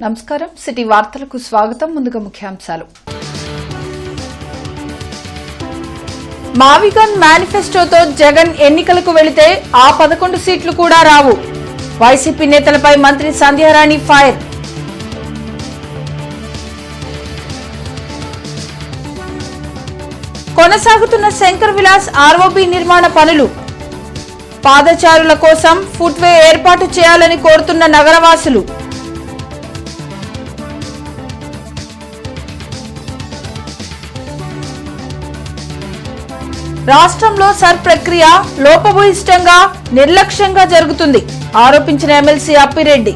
నమస్కారం సిటీ వార్తలకు స్వాగతం. ముందుగా ముఖ్యాంశాలు. మావిగన్ మేనిఫెస్టోతో జగన్ ఎన్నికలకు వెళితే ఆ 11 సీట్లు కూడా రావు. వైసీపీ నేతలపై మంత్రి సంధ్యారాణి ఫైర్. కొనసాగుతున్న శంకర్ విలాస్ ఆర్ఓబీ నిర్మాణ పనులు. పాదచారుల కోసం ఫుట్వే ఏర్పాటు చేయాలని కోరుతున్న నగరవాసులు. రాష్ట్రంలో సర్ ప్రక్రియ లోపభూయిష్టంగా నిర్లక్ష్యంగా జరుగుతుంది ఆరోపించిన ఎమ్మెల్సీ అప్పిరెడ్డి.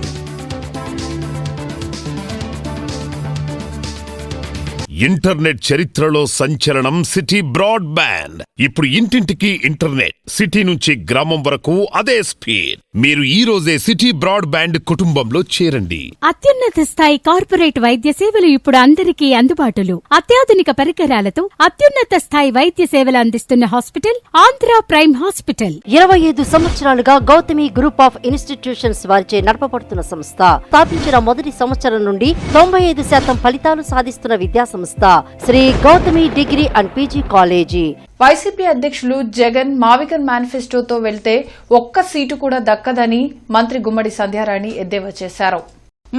ఇంటర్నెట్ చరిత్రలో సంచలనం సిటీ బ్రాడ్బ్యాండ్. ఇప్పుడు ఇంటింటికి ఇంటర్నెట్, సిటీ నుంచి గ్రామం వరకు అదే స్పీడ్. మీరు ఈ రోజే సిటీ బ్రాడ్బ్యాండ్ కుటుంబంలో చేరండి. అత్యున్నత స్థాయి కార్పొరేట్ వైద్య సేవలు ఇప్పుడు అందరికీ అందుబాటులో. అత్యాధునిక పరికరాలతో అత్యున్నత స్థాయి వైద్య సేవలు అందిస్తున్న హాస్పిటల్ ఆంధ్ర ప్రైమ్ హాస్పిటల్. 25 సంవత్సరాలుగా గౌతమి గ్రూప్ ఆఫ్ ఇన్స్టిట్యూషన్స్ వారిచే నడపబడుతున్న సంస్థ. స్థాపించిన మొదటి సంవత్సరం నుండి 95% ఫలితాలు సాధిస్తున్న విద్యా సంస్థ Sri Gautami degree and PG college. YCP అధ్యక్షులు జగన్ మావిగన్ మేనిఫెస్టోతో వెళ్తే ఒక్క సీటు కూడా దక్కదని మంత్రి గుమ్మడి సంధ్యారాణి ఎద్దేవా చేశారు.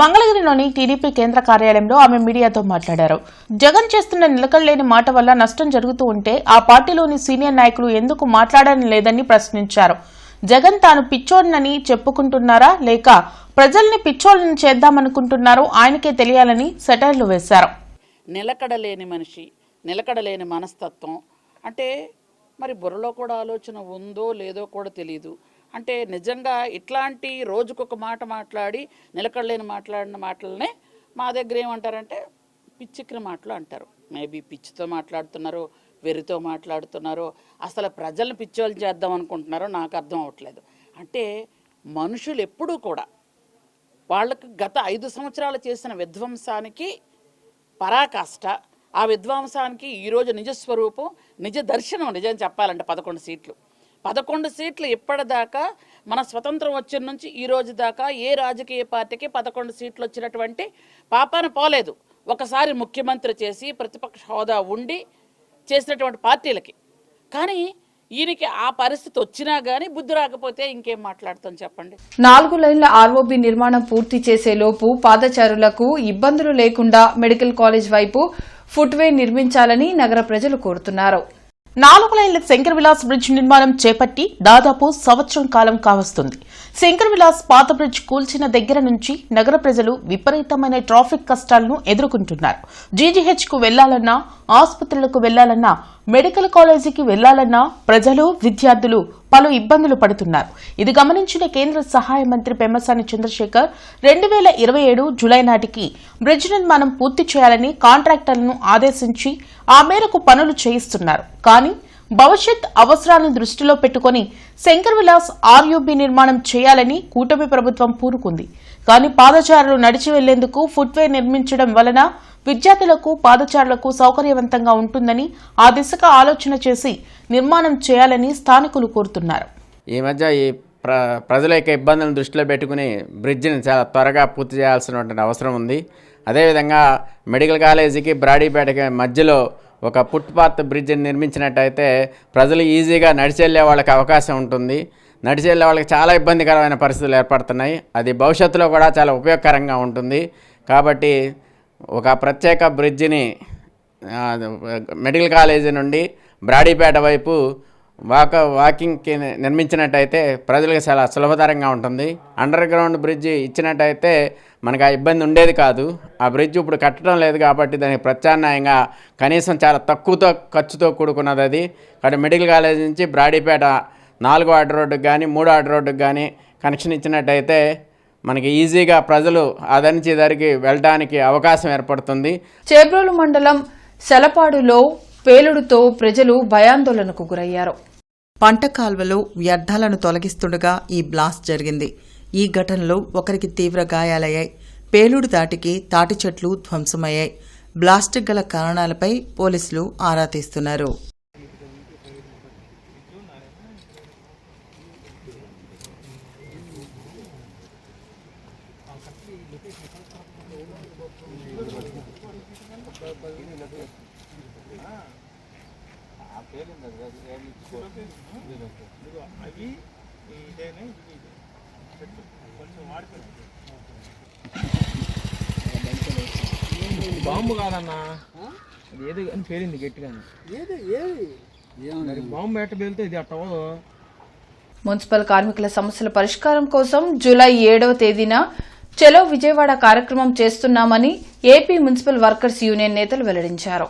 మంగళగిరిలోని టీడీపీ కేంద్ర కార్యాలయంలో ఆమె మీడియాతో మాట్లాడారు. జగన్ చేస్తున్న నిలకడలేని మాట వల్ల నష్టం జరుగుతూ ఉంటే ఆ పార్టీలోని సీనియర్ నాయకులు ఎందుకు మాట్లాడడం లేదని ప్రశ్నించారు. జగన్ తాను పిచ్చోడినని చెప్పుకుంటున్నారా లేక ప్రజల్ని పిచ్చోళ్ళని చేద్దామనుకుంటున్నారో ఆయనకే తెలియాలని సెటైర్లు వేశారు. నిలకడలేని మనిషి, నిలకడలేని మనస్తత్వం అంటే మరి బుర్రలో కూడా ఆలోచన ఉందో లేదో కూడా తెలియదు. అంటే నిజంగా ఇట్లాంటి రోజుకొక మాట మాట్లాడి నిలకడలేని మాట్లాడిన మాటలనే మా దగ్గర ఏమంటారంటే పిచ్చిక్కిన మాటలు అంటారు. మేబీ పిచ్చితో మాట్లాడుతున్నారో వెర్రితో మాట్లాడుతున్నారో అసలు ప్రజలను పిచ్చోళ్ళు చేద్దాం అనుకుంటున్నారో నాకు అర్థం అవ్వట్లేదు. అంటే మనుషులు ఎప్పుడూ కూడా వాళ్ళకు గత 5 సంవత్సరాలు చేసిన విధ్వంసానికి పరాకాష్ట, ఆ విధ్వంసానికి ఈరోజు నిజస్వరూపం, నిజ దర్శనం. నిజం చెప్పాలంటే 11 సీట్లు ఇప్పటిదాకా మన స్వతంత్రం వచ్చిన నుంచి ఈ రోజు దాకా ఏ రాజకీయ పార్టీకి 11 సీట్లు వచ్చినటువంటి పాపాన పోలేదు. ఒకసారి ముఖ్యమంత్రి చేసి ప్రతిపక్ష హోదా ఉండి చేసినటువంటి పార్టీలకి. కానీ ఈయనకి ఆ పరిస్థితి వచ్చినా గానీ బుద్ధి రాకపోతే ఇంకేం మాట్లాడతాం చెప్పండి. 4 లైన్ల ఆర్ఓబీ నిర్మాణం పూర్తి చేసే లోపు పాదచారులకు ఇబ్బందులు లేకుండా మెడికల్ కాలేజ్ వైపు ఫుట్వే నిర్మించాలని నగర ప్రజలు కోరుతున్నారు. 4 లైన్ల శంకర్ విలాస్ బ్రిడ్జ్ నిర్మాణం చేపట్టి దాదాపు సంవత్సరం కాలం కావస్తుంది. శంకర్ విలాస్ పాత బ్రిడ్జ్ కూల్చిన దగ్గర నుంచి నగర ప్రజలు విపరీతమైన ట్రాఫిక్ కష్టాలను ఎదుర్కొంటున్నారు. జీజీహెచ్కు వెళ్లాలన్నా, ఆసుపత్రులకు వెళ్లాలన్నా, మెడికల్ కాలేజీకి వెళ్లాలన్నా ప్రజలు, విద్యార్థులు పలు ఇబ్బందులు పడుతున్నారు. ఇది గమనించిన కేంద్ర సహాయ మంత్రి పెమ్మసాని చంద్రశేఖర్ 2027 జులై నాటికి బ్రిడ్జ్ నిర్మాణం పూర్తి చేయాలని కాంట్రాక్టర్లను ఆదేశించి ఆ మేరకు పనులు చేయిస్తున్నారు. కానీ భవిష్యత్ అవసరాలను దృష్టిలో పెట్టుకుని శంకర్ విలాస్ ఆర్యూబీ నిర్మాణం చేయాలని కూటమి ప్రభుత్వం పూనుకుంది. కానీ పాదచారులు నడిచి వెళ్లేందుకు ఫుట్వే నిర్మించడం వలన విద్యార్థులకు, పాదచారులకు సౌకర్యవంతంగా ఉంటుందని ఆ దిశగా ఆలోచన చేసి నిర్మాణం చేయాలని స్థానికులు కోరుతున్నారు. ఈ మధ్య ఈ ప్రజల యొక్క ఇబ్బందులను దృష్టిలో పెట్టుకుని బ్రిడ్జిని చాలా త్వరగా పూర్తి చేయాల్సినటువంటి అవసరం ఉంది. అదేవిధంగా మెడికల్ కాలేజీకి బ్రాడీపేటకి మధ్యలో ఒక ఫుట్పాత్ బ్రిడ్జిని నిర్మించినట్టయితే ప్రజలు ఈజీగా నడిచి వెళ్ళే వాళ్ళకి అవకాశం ఉంటుంది. నడిచి వెళ్ళే వాళ్ళకి చాలా ఇబ్బందికరమైన పరిస్థితులు ఏర్పడుతున్నాయి. అది భవిష్యత్తులో కూడా చాలా ఉపయోగకరంగా ఉంటుంది. కాబట్టి ఒక ప్రత్యేక బ్రిడ్జిని మెడికల్ కాలేజీ నుండి బ్రాడీపేట వైపు వాకింగ్కి నిర్మించినట్టయితే ప్రజలకు చాలా సులభతరంగా ఉంటుంది. అండర్ గ్రౌండ్ బ్రిడ్జి ఇచ్చినట్టయితే మనకు ఆ ఇబ్బంది ఉండేది కాదు. ఆ బ్రిడ్జ్ ఇప్పుడు కట్టడం లేదు కాబట్టి దానికి ప్రత్యామ్నాయంగా కనీసం చాలా తక్కువతో ఖర్చుతో కూడుకున్నది అది. కాబట్టి మెడికల్ కాలేజీ నుంచి బ్రాడీపేట 4వ వార్డు రోడ్డుకి కానీ 3వ వార్డు రోడ్డుకి కానీ కనెక్షన్ ఇచ్చినట్టయితే మనకి ఈజీగా ప్రజలు అదరించి ఇదరికి వెళ్ళడానికి అవకాశం ఏర్పడుతుంది. చేబ్రోలు మండలం సెలపాడులో పేలుడుతో ప్రజలు భయాందోళనకు గురయ్యారు. పంట కాల్వలో వ్యర్థాలను తొలగిస్తుండగా ఈ బ్లాస్ట్ జరిగింది. ఈ ఘటనలో ఒకరికి తీవ్ర గాయాలయ్యాయి. పేలుడు దాటికి తాటి చెట్లు ధ్వంసమయ్యాయి. బ్లాస్ట్ గల కారణాలపై పోలీసులు ఆరా తీస్తున్నారు. బాంబు కాదన్నా, అది ఏదో అని పేలింది గట్టిగానే. బాంబు ఎట్ట పేలితే ఇది అట్టవదు. మున్సిపల్ కార్మికుల సమస్యల పరిష్కారం కోసం జూలై 7వ తేదీన చలో విజయవాడ కార్యక్రమం చేస్తున్నామని ఏపీ మున్సిపల్ వర్కర్స్ యూనియన్ నేతలు వెల్లడించారు.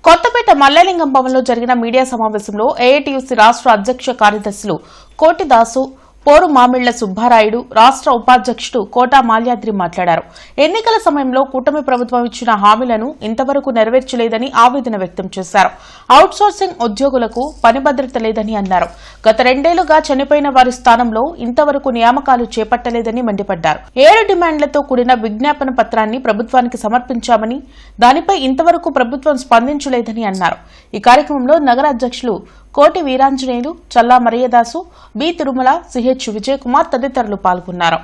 కొత్తపేట మల్లలింగం భవన్లో జరిగిన మీడియా సమావేశంలో ఏఐటీయూసీ రాష్ట్ర అధ్యక్ష కార్యదర్శులు కోటిదాసు, పోరు మామిళ్ల సుబ్బారాయుడు, రాష్ట్ర ఉపాధ్యక్షుడు కోటా మాల్యాద్రి మాట్లాడారు. ఎన్నికల సమయంలో కూటమి ప్రభుత్వం ఇచ్చిన హామీలను ఇంతవరకు నెరవేర్చలేదని ఆవేదన వ్యక్తం చేశారు. అవుట్సోర్సింగ్ ఉద్యోగులకు పని భద్రత లేదని అన్నారు. గత 2 ఏళ్లుగా చనిపోయిన వారి స్థానంలో ఇంతవరకు నియామకాలు చేపట్టలేదని మండిపడ్డారు. 7 డిమాండ్లతో కూడిన విజ్ఞాపన పత్రాన్ని ప్రభుత్వానికి సమర్పించామని, దానిపై ఇంతవరకు ప్రభుత్వం స్పందించలేదని అన్నారు. ఈ కార్యక్రమంలో నగర అధ్యక్షులు కోటి వీరాంజనేయులు, చల్లా మరియదాసు, బి తిరుమల, సిహెచ్ విజయకుమార్ తదితరులు పాల్గొన్నారు.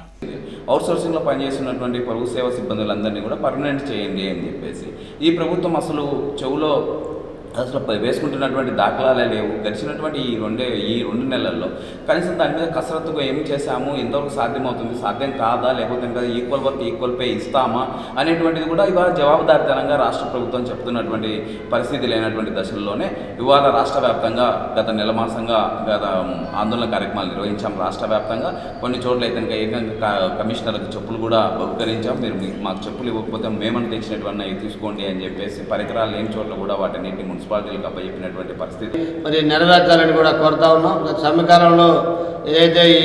అవుట్సోర్సింగ్లో పనిచేస్తున్నటువంటి పరువు సేవ సిబ్బందులందరినీ కూడా పర్మనెంట్ చేయండి అని చెప్పేసి ఈ ప్రభుత్వం అసలు చెవులో అసలు వేసుకుంటున్నటువంటి దాఖలాలే లేవు. గడిచినటువంటి ఈ 2 నెలల్లో కనీసం దాని మీద కసరత్తుగా ఏం చేశాము, ఎంతవరకు సాధ్యమవుతుంది, సాధ్యం కాదా, లేకపోతే ఇంకా ఈక్వల్ వర్క్ ఈక్వల్ పే ఇస్తామా అనేటువంటిది కూడా ఇవాళ జవాబుదారితనంగా రాష్ట్ర ప్రభుత్వం చెప్తున్నటువంటి పరిస్థితి లేనటువంటి దశల్లోనే ఇవాళ రాష్ట్ర వ్యాప్తంగా గత నెల మాసంగా ఆందోళన కార్యక్రమాలు నిర్వహించాం. రాష్ట్ర వ్యాప్తంగా కొన్ని చోట్ల అయితే ఏకంగా కమిషనర్లకు చెప్పులు కూడా బహుకరించాం. మీరు మాకు చెప్పులు ఇవ్వకపోతే మేమని తెచ్చినటువంటి తీసుకోండి అని చెప్పేసి పరికరాలు లేని చోట్ల కూడా వాటిని మున్సిపాలిటీలకు అప్పచెప్పినటువంటి పరిస్థితి మరి నెరవేర్చాలని కూడా కోరుతా ఉన్నాం. గత సమయకాలంలో ఏదైతే ఈ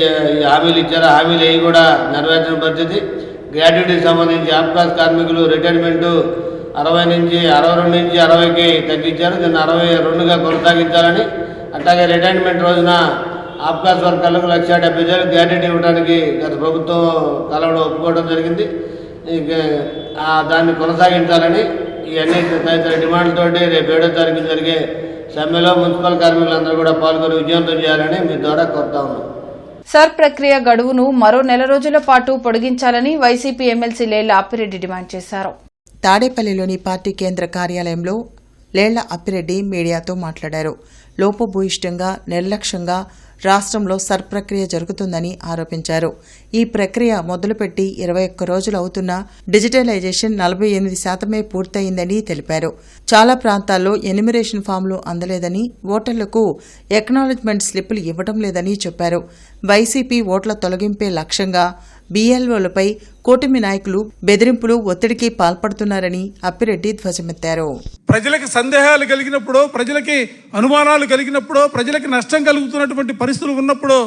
హామీలు ఇచ్చారో హామీలు అవి కూడా నెరవేర్చిన పరిస్థితి. గ్రాడ్యుయేట్కి సంబంధించి ఆప్కాస్ కార్మికులు రిటైర్మెంటు 62 నుంచి 60కి తగ్గించారు. దీన్ని 62గా కొనసాగించాలని, అట్లాగే రిటైర్మెంట్ రోజున ఆప్కాస్ వర్కర్లకు 1,70,000 గ్రాడ్యుయేట్ ఇవ్వడానికి గత ప్రభుత్వం కాలంలో ఒప్పుకోవడం జరిగింది. దాన్ని కొనసాగించాలని ఇవన్నీ తదితర డిమాండ్లతోటి రేపు 7వ తారీఖు జరిగే సమ్మెలో మున్సిపల్ కార్మికులందరూ కూడా పాల్గొని విజయవంతం చేయాలని మీ ద్వారా కోరుతా ఉన్నాం. సర్ ప్రక్రియ గడువును మరో 4 రోజుల పాటు పొడిగించాలని YCP MLC Lella Appireddy demand చేశారు. తాడేపల్లిలోని పార్టీ కేంద్ర కార్యాలయంలో లేళ్ల అప్పిరెడ్డి మీడియాతో మాట్లాడారు. లోపభూయిష్టంగా, నిర్లక్ష్యంగా రాష్ట్రంలో సర్ ప్రక్రియ జరుగుతుందని ఆరోపించారు. ఈ ప్రక్రియ మొదలుపెట్టి 21 రోజులు అవుతున్నా డిజిటలైజేషన్ 48% పూర్తయిందని తెలిపారు. చాలా ప్రాంతాల్లో ఎన్యూమరేషన్ ఫామ్లు అందలేదని, ఓటర్లకు ఎక్నాలెడ్జ్మెంట్ స్లిప్పులు ఇవ్వడం లేదని చెప్పారు. వైసీపీ ఓట్ల తొలగింపే లక్ష్యంగా బీఎల్ఓలపై కూటమి నాయకులు బెదిరింపులు, ఒత్తిడికి పాల్పడుతున్నారని అప్పిరెడ్డి ధ్వజమెత్తారు. ప్రజలకు సందేహాలు కలిగినప్పుడు, ప్రజలకి అనుమానాలు కలిగినప్పుడు, ప్రజలకు నష్టం కలుగుతున్నటువంటి పరిస్థితులు ఉన్నప్పుడు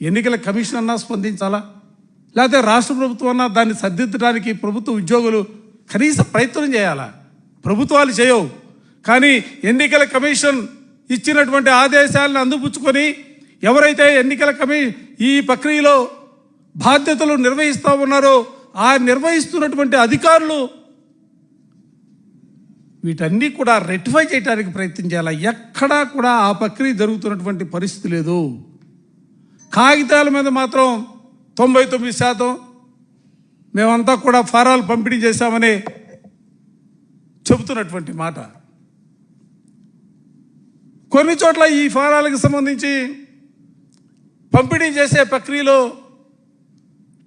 ఎన్నికల కమిషన్ అన్నా స్పందించాలా, లేకపోతే రాష్ట్ర ప్రభుత్వం అన్నా దాన్ని సరిదిద్దడానికి ప్రభుత్వ ఉద్యోగులు కనీస ప్రయత్నం చేయాలా? ప్రభుత్వాలు చేయవు. కానీ ఎన్నికల కమిషన్ ఇచ్చినటువంటి ఆదేశాలను అందిపుచ్చుకొని ఎవరైతే ఎన్నికల ఈ ప్రక్రియలో బాధ్యతలు నిర్వహిస్తూ ఉన్నారో ఆ నిర్వహిస్తున్నటువంటి అధికారులు వీటన్నీ కూడా రెక్టిఫై చేయడానికి ప్రయత్నం చేయాలి. ఎక్కడా కూడా ఆ ప్రక్రియ జరుగుతున్నటువంటి పరిస్థితి లేదు. కాగితాల మీద మాత్రం 99% మేమంతా కూడా ఫారాలు పంపిణీ చేశామని చెబుతున్నటువంటి మాట. కొన్ని చోట్ల ఈ ఫారాలకు సంబంధించి పంపిణీ చేసే ప్రక్రియలో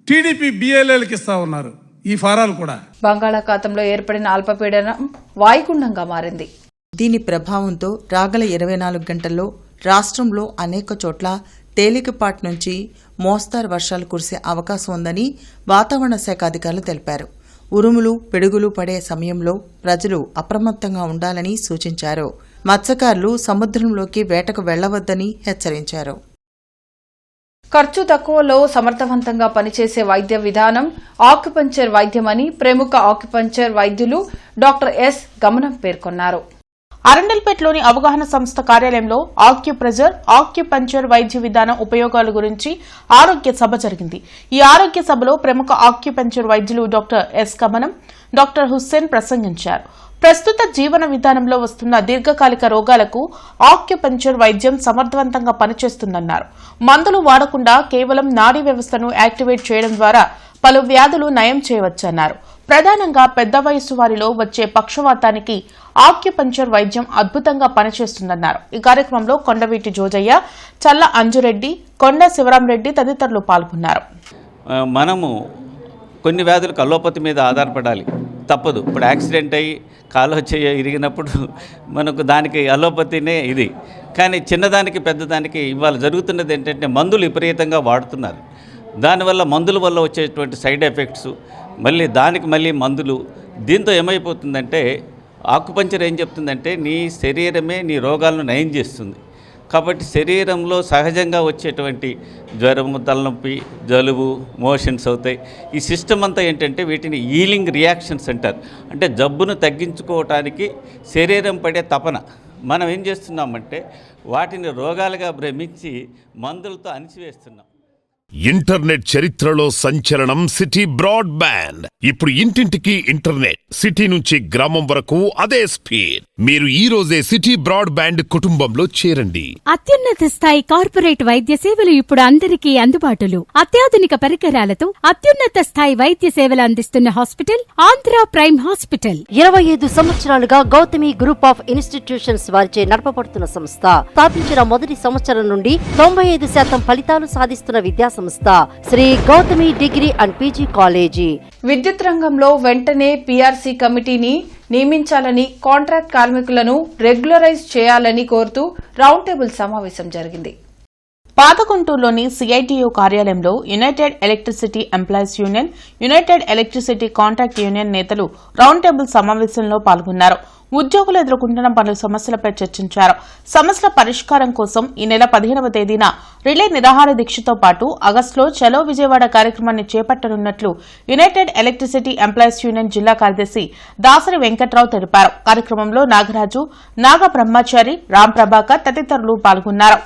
టీడీపీ బిఎల్ఏలకు ఇస్తా ఉన్నారు ఈ ఫారాలు కూడా. బంగాళాఖాతంలో ఏర్పడిన అల్పపీడనం వాయుగుండంగా మారింది. దీని ప్రభావంతో రాగల 24 గంటల్లో రాష్ట్రంలో అనేక చోట్ల తేలికపాటి నుంచి మోస్తారు వర్షాలు కురిసే అవకాశం ఉందని వాతావరణ శాఖ అధికారులు తెలిపారు. ఉరుములు, పిడుగులు పడే సమయంలో ప్రజలు అప్రమత్తంగా ఉండాలని సూచించారు. మత్స్యకారులు సముద్రంలోకి వేటకు వెళ్లవద్దని హెచ్చరించారు. ఖర్చు తక్కువలో సమర్థవంతంగా పనిచేసే వైద్య విధానం ఆక్యుపంక్చర్ వైద్యమని ప్రముఖ ఆక్యుపంక్చర్ వైద్యులు డాక్టర్ ఎస్ గమనం పేర్కొన్నారు. అరండల్పేటలోని అవగాహన సంస్థ కార్యాలయంలో ఆక్యుప్రెజర్, ఆక్యుపంక్చర్ వైద్య విధానం ఉపయోగాల గురించి ఆరోగ్య సభ జరిగింది. ఈ ఆరోగ్య సభలో ప్రముఖ ఆక్యుపంక్చర్ వైద్యులు డాక్టర్ ఎస్ గమనం, డాక్టర్ హుస్సేన్ ప్రసంగించారు. ప్రస్తుత జీవన విధానంలో వస్తున్న దీర్ఘకాలిక రోగాలకు ఆక్యుపంక్చర్ వైద్యం సమర్థవంతంగా పనిచేస్తుందన్నారు. మందులు వాడకుండా కేవలం నాడీ వ్యవస్థను యాక్టివేట్ చేయడం ద్వారా పలు వ్యాధులు నయం చేయవచ్చన్నారు. ప్రధానంగా పెద్ద వయస్సు వారిలో వచ్చే పక్షవాతానికి ఆక్యుపంక్చర్ వైద్యం అద్భుతంగా పనిచేస్తుందన్నారు. ఈ కార్యక్రమంలో కొండవీటి జోజయ్య, చల్ల అంజురెడ్డి, కొండ శివరాంరెడ్డి తదితరులు పాల్గొన్నారు. మనము కొన్ని వ్యాధులకు అలోపతి మీద ఆధారపడాలి, తప్పదు. ఇప్పుడు యాక్సిడెంట్ అయ్యి కాలు ఇరిగినప్పుడు మనకు దానికి అలోపతినే ఇది. కానీ చిన్నదానికి పెద్దదానికి ఇవాళ జరుగుతున్నది ఏంటంటే మందులు విపరీతంగా వాడుతున్నారు. దానివల్ల మందుల వల్ల వచ్చేటువంటి సైడ్ ఎఫెక్ట్స్, మళ్ళీ మందులు. దీంతో ఏమైపోతుందంటే ఆకుపంచర్ ఏం చెప్తుందంటే నీ శరీరమే నీ రోగాలను నయం చేస్తుంది. కాబట్టి శరీరంలో సహజంగా వచ్చేటువంటి జ్వరము, తలనొప్పి, జలుబు, మోషన్స్ అవుతాయి. ఈ సిస్టమ్ అంతా ఏంటంటే వీటిని హీలింగ్ రియాక్షన్స్ అంటారు. అంటే జబ్బును తగ్గించుకోవటానికి శరీరం పడే తపన. మనం ఏం చేస్తున్నామంటే వాటిని రోగాలుగా భ్రమించి మందులతో అణిచివేస్తున్నాం. ఇంటర్నెట్ చరిత్రలో సంచలనం సిటీ బ్రాడ్బ్యాండ్. ఇప్పుడు ఇంటింటికి ఇంటర్నెట్, సిటీ నుంచి గ్రామం వరకు అదే స్పీడ్. మీరు ఈ రోజే సిటీ బ్రాడ్బ్యాండ్ కుటుంబంలో చేరండి. అత్యున్నత స్థాయి కార్పొరేట్ వైద్య సేవలు ఇప్పుడు అందరికీ అందుబాటులో. అత్యాధునిక పరికరాలతో అత్యున్నత స్థాయి వైద్య సేవలు అందిస్తున్న హాస్పిటల్ ఆంధ్ర ప్రైమ్ హాస్పిటల్. 25 సంవత్సరాలుగా గౌతమి గ్రూప్ ఆఫ్ ఇన్స్టిట్యూషన్స్ వారిచే నడపబడుతున్న సంస్థ. స్థాపించిన మొదటి సంవత్సరం నుండి 95% ఫలితాలు సాధిస్తున్న విద్యా సంస్థ Sri Gautami degree and PG college. విద్యుత్ రంగంలో వెంటనే పీఆర్సీ కమిటీని నియమించాలని, కాంట్రాక్ట్ కార్మికులను రెగ్యులరైజ్ చేయాలని కోరుతూ రౌండ్ టేబుల్ సమావేశం జరిగింది. పాతగుంటూరులోని సిఐటియు కార్యాలయంలో United electricity employees union, United electricity contract union నేతలు రౌండ్ టేబుల్ సమావేశంలో పాల్గొన్నారు. ఉద్యోగులు ఎదుర్కొంటున్న పలు సమస్యలపై చర్చించారు. సమస్యల పరిష్కారం కోసం ఈ నెల 15వ తేదీన రిలే నిరాహార దీక్షతో పాటు ఆగస్టులో చలో విజయవాడ కార్యక్రమాన్ని చేపట్టనున్నట్లు యునైటెడ్ ఎలక్ట్రిసిటీ ఎంప్లాయీస్ యూనియన్ జిల్లా కార్యదర్శి దాసరి వెంకట్రావు తెలిపారు. కార్యక్రమంలో నాగరాజు, నాగ బ్రహ్మచారి, రామ్ ప్రభాకర్ తదితరులు పాల్గొన్నారు.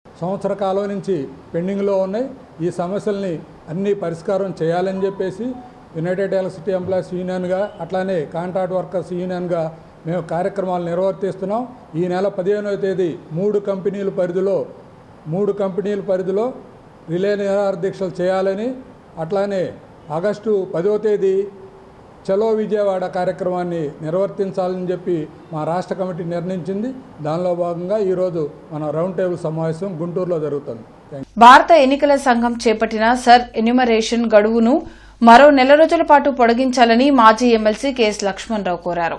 సంవత్సర కాలం నుంచి పెండింగ్లో ఉన్నాయి. ఈ సమస్యల్ని అన్ని పరిష్కారం చేయాలని చెప్పేసి యునైటెడ్ ఎలక్ట్రిసిటీ ఎంప్లాయీస్ యూనియన్గా, అట్లానే కాంట్రాక్ట్ వర్కర్స్ యూనియన్గా మేము కార్యక్రమాలు నిర్వర్తిస్తున్నాం. ఈ నెల 15వ తేదీ 3 కంపెనీల పరిధిలో రిలే నిరాహార దీక్షలు చేయాలని, అట్లానే ఆగస్టు 10వ తేదీ చలో విజయవాడ కార్యక్రమాన్ని నిర్వర్తించాలని చెప్పి మా రాష్ట్ర కమిటీ నిర్ణయించింది. దానిలో భాగంగా ఈరోజు మన రౌండ్ టేబుల్ సమావేశం గుంటూరులో జరుగుతుంది. భారత ఎన్నికల సంఘం చేపట్టిన సర్ ఎన్యూమరేషన్ గడువును మరో నెల రోజుల పాటు పొడిగించాలని మాజీ ఎమ్మెల్సీ కెఎస్ లక్ష్మణరావు కోరారు.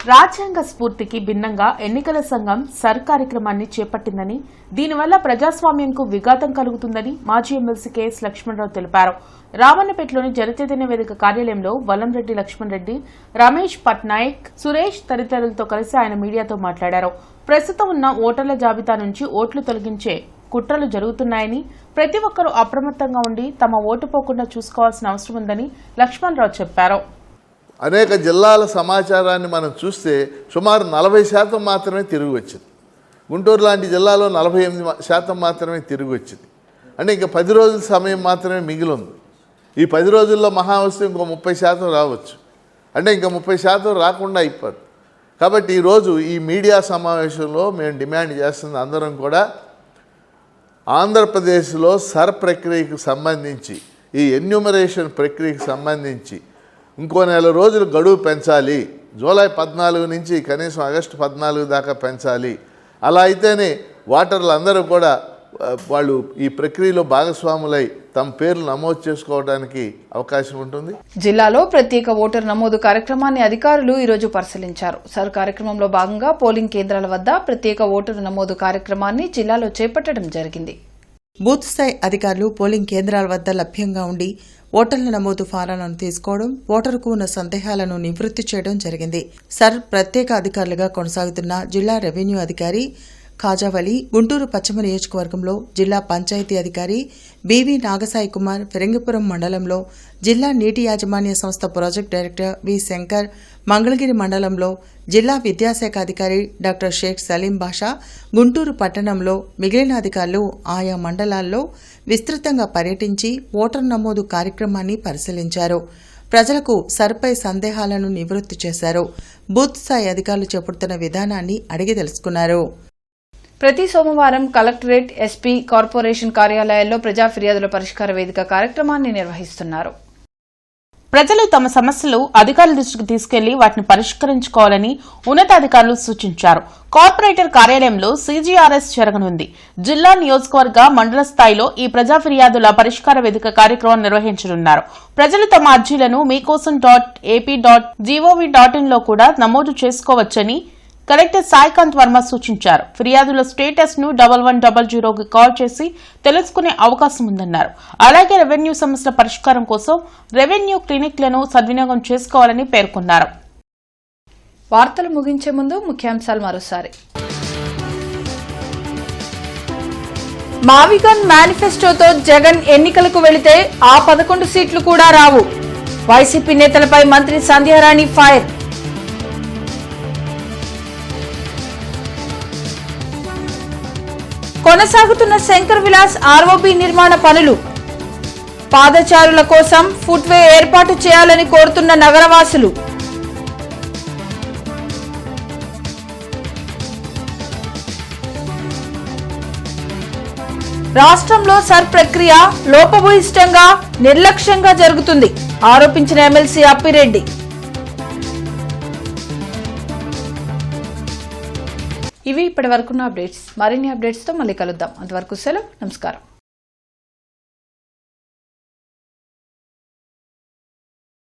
రాజ్యాంగ స్ఫూర్తికి భిన్నంగా ఎన్నికల సంఘం సర్ కార్యక్రమాన్ని చేపట్టిందని, దీనివల్ల ప్రజాస్వామ్యంకు విఘాతం కలుగుతుందని మాజీ ఎమ్మెల్సీ కెఎస్ లక్ష్మణరావు తెలిపారు. రామన్నపేటలోని జనచైతన్య వేదిక కార్యాలయంలో వల్లంరెడ్డి లక్ష్మణ్ రెడ్డి, రమేష్ పట్నాయక్, సురేష్ తదితరులతో కలిసి ఆయన మీడియాతో మాట్లాడారు. ప్రస్తుతం ఉన్న ఓటర్ల జాబితా నుంచి ఓట్లు తొలగించే కుట్రలు జరుగుతున్నాయని, ప్రతి ఒక్కరూ అప్రమత్తంగా ఉండి తమ ఓటు పోకుండా చూసుకోవాల్సిన అవసరం ఉందని లక్ష్మణరావు చెప్పారు. అనేక జిల్లాల సమాచారాన్ని మనం చూస్తే సుమారు 40% మాత్రమే తిరిగి వచ్చింది. గుంటూరు లాంటి జిల్లాలో 48% మాత్రమే తిరిగి వచ్చింది. అంటే ఇంకా 10 రోజుల సమయం మాత్రమే మిగిలి ఉంది. ఈ 10 రోజుల్లో మహా వస్తే ఇంకో 30% రావచ్చు. అంటే ఇంకా 30% రాకుండా అయిపోదు. కాబట్టి ఈరోజు ఈ మీడియా సమావేశంలో మేము డిమాండ్ చేస్తుంది అందరం కూడా, ఆంధ్రప్రదేశ్లో సర్ ప్రక్రియకు సంబంధించి, ఈ ఎన్యూమరేషన్ ప్రక్రియకు సంబంధించి ఇంకో నెల రోజులు గడువు పెంచాలి. జూలై 14 నుంచి కనీసం ఆగస్టు 14 దాకా పెంచాలి. అలా అయితేనే ఓటర్లు అందరూ కూడా వాళ్ళు ఈ ప్రక్రియలో భాగస్వాములై తమ పేర్లు నమోదు చేసుకోవడానికి అవకాశం ఉంటుంది. జిల్లాలో ప్రత్యేక ఓటరు నమోదు కార్యక్రమాన్ని అధికారులు ఈరోజు పరిశీలించారు. సర్ కార్యక్రమంలో భాగంగా పోలింగ్ కేంద్రాల వద్ద ప్రత్యేక ఓటరు నమోదు కార్యక్రమాన్ని జిల్లాలో చేపట్టడం జరిగింది. బూత్ స్థాయి అధికారులు పోలింగ్ కేంద్రాల వద్ద లభ్యంగా ఉండి ఓటర్ల నమోదు ఫారాలను తీసుకోవడం, ఓటరుకు ఉన్న సందేహాలను నివృత్తి చేయడం జరిగింది. సర్ ప్రత్యేక అధికారులుగా కొనసాగుతున్న జిల్లా రెవెన్యూ అధికారి ఖాజావలి, గుంటూరు పశ్చిమ నియోజకవర్గంలో జిల్లా పంచాయతీ అధికారి బివి నాగసాయి కుమార్, ఫిరంగిపురం మండలంలో జిల్లా నీటి యాజమాన్య సంస్థ ప్రాజెక్టు డైరెక్టర్ వి శంకర్, మంగళగిరి మండలంలో జిల్లా విద్యాశాఖ అధికారి డాక్టర్ షేక్ సలీం బాషా, గుంటూరు పట్టణంలో మిగిలిన అధికారులు ఆయా మండలాల్లో విస్తృతంగా పర్యటించి ఓటర్ నమోదు కార్యక్రమాన్ని పరిశీలించారు. ప్రజలకు సర్పై సందేహాలను నివృత్తి చేశారు. బూత్ స్థాయి అధికారులు చేపడుతున్న విధానాన్ని అడిగి తెలుసుకున్నారు. ప్రతి సోమవారం కలెక్టరేట్, ఎస్పీ, కార్పొరేషన్ కార్యాలయాల్లో ప్రజా ఫిర్యాదుల పరిష్కార వేదిక కార్యక్రమాన్ని నిర్వహిస్తున్నారు. ప్రజలు తమ సమస్యలు అధికారుల దృష్టికి తీసుకెళ్లి వాటిని పరిష్కరించుకోవాలని ఉన్నతాధికారులు సూచించారు. కార్పొరేటర్ కార్యాలయంలో CGRS జరగనుంది. జిల్లా, నియోజకవర్గ, మండల స్థాయిలో ఈ ప్రజా ఫిర్యాదుల పరిష్కార వేదిక కార్యక్రమం నిర్వహించనున్నారు. ప్రజలు తమ అర్జీలను meekosan.ap.gov.in లో కూడా నమోదు చేసుకోవచ్చని కలెక్టర్ సాయికాంత్ వర్మ సూచించారు. ఫిర్యాదుల స్టేటస్ ను 1100కి కాల్ చేసి తెలుసుకునే అవకాశం ఉందన్నారు. అలాగే రెవెన్యూ సమస్యల పరిష్కారం కోసం రెవెన్యూ క్లినిక్లను సద్వినియోగం చేసుకోవాలని పేర్కొన్నారు. వార్తలు ముగించే ముందు ముఖ్యాంశాలు మరోసారి. మావిగన్ మేనిఫెస్టోతో జగన్ ఎన్నికలకు వెళితే ఆ 11 సీట్లు కూడా రావు. వైసీపీ నేతలపై మంత్రి సంధ్యారాణి ఫైర్. కొనసాగుతున్న శంకర్ విలాస్ ROB నిర్మాణ పనులు. పాదచారుల కోసం ఫుట్వే ఏర్పాటు చేయాలని కోరుతున్న నగరవాసులు. రాష్ట్రంలో సర్ ప్రక్రియ లోపభూయిష్టంగా, నిర్లక్ష్యంగా జరుగుతుంది ఆరోపించిన ఎమ్మెల్సీ అప్పిరెడ్డి. ఇవి ఇప్పటి వరకున్న అప్డేట్స్. మరిన్ని అప్డేట్స్తో మళ్ళీ కలుద్దాం. అంతవరకు సెలవు. నమస్కారం.